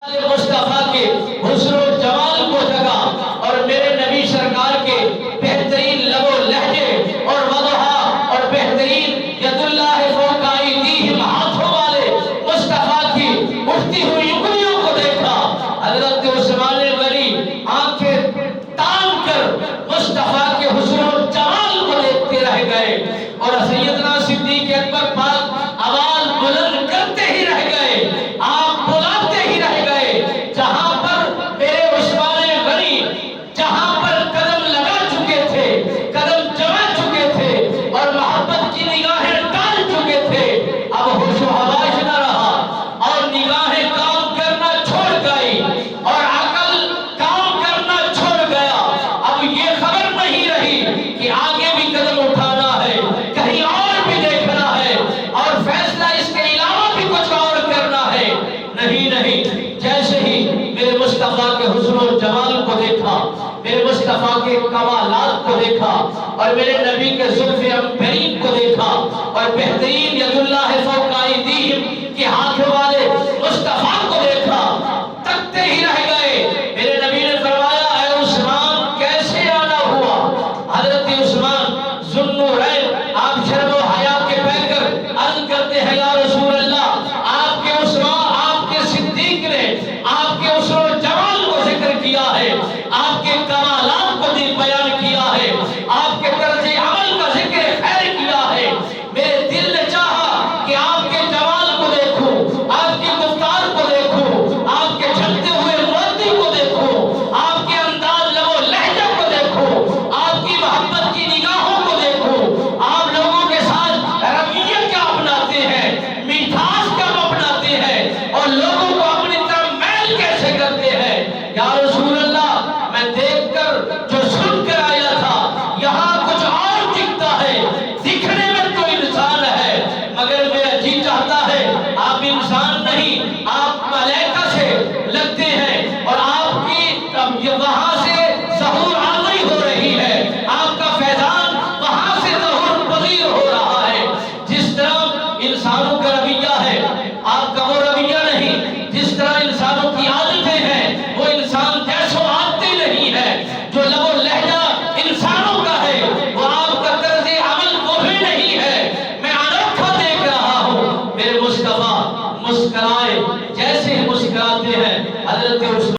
مصطفیٰ کے حسن و جمال کو جگا اور میرے نبی سرکار کے بہترین لب و لہجے اور وضحا اور بہترین ید اللہ فوق ایدیہم ہاتھوں والے مصطفیٰ کی اٹھتی ہوئی انگلیوں کو دیکھا۔ حضرت عثمان غنی آنکھیں تان کر مصطفیٰ کے حسن و جمال کو دیکھتے رہ گئے اور سیدنا صدیق اکبر پاک آواز بلند کرتے ہی رہ گئے، آپ بلاتے ہی رہ گئے، جہاں پر میرے عثمان غنی جہاں پر قدم لگا چکے تھے، قدم جما چکے تھے اور محبت کی نگاہیں ڈال چکے تھے، اب ہوش و حواس نہ رہا اور نگاہیں کام کرنا چھوڑ گئی اور عقل کام کرنا چھوڑ گیا۔ اب یہ خبر نہیں رہی کہ آگے بھی قدم اٹھانا ہے، کہیں اور بھی دیکھنا ہے اور فیصلہ اس کے علاوہ بھی کچھ اور کرنا ہے۔ نہیں نہیں، جیسے ہی میرے مصطفیٰ کے حسن و جمال کو دیکھا، میرے مصطفیٰ کے کمالات کو دیکھا اور میرے نبی کے زلف امبرین کو دیکھا اور بہترین ید اللہ فوق ایدیہم کے ہاتھ والے مصطفیٰ کو دیکھا، تکتے ہی رہ گئے۔ میرے نبی نے فرمایا اے عثمان کیسے آنا ہوا؟ حضرت عثمان ذوالنورین آپ شرم و حیا کے بہ کر عرض کرتے ہیں یا رسول اللہ، آپ کے عثمان آپ کے صدیق نے آپ کے حسن و جمال کو ذکر کیا ہے، آپ کے کمالات کو بیان کیا ہے، آپ کے طرز عمل کا ذکر خیر کیا ہے۔ میرے دل نے چاہا کہ آپ کے جمال کو دیکھوں، آپ کی گفتار کو دیکھوں، آپ کے جھلتے ہوئے موتی کو دیکھوں، آپ کے انداز لب و لہجہ کو دیکھوں، آپ کی محبت کی نگاہوں کو دیکھوں، آپ لوگوں کے ساتھ رویہ کیا اپناتے ہیں، مٹھاس کیا اپناتے ہیں اور لوگوں کو اپنی طرف میل کیسے کرتے ہیں۔ یا رسول اللہ میں دیکھ کر جو سن کر آیا تھا یہاں کچھ اور دکھتا ہے، دکھنے میں تو انسان ہے مگر میرا جی چاہتا ہے آپ انسان نہیں، آپ ملائکہ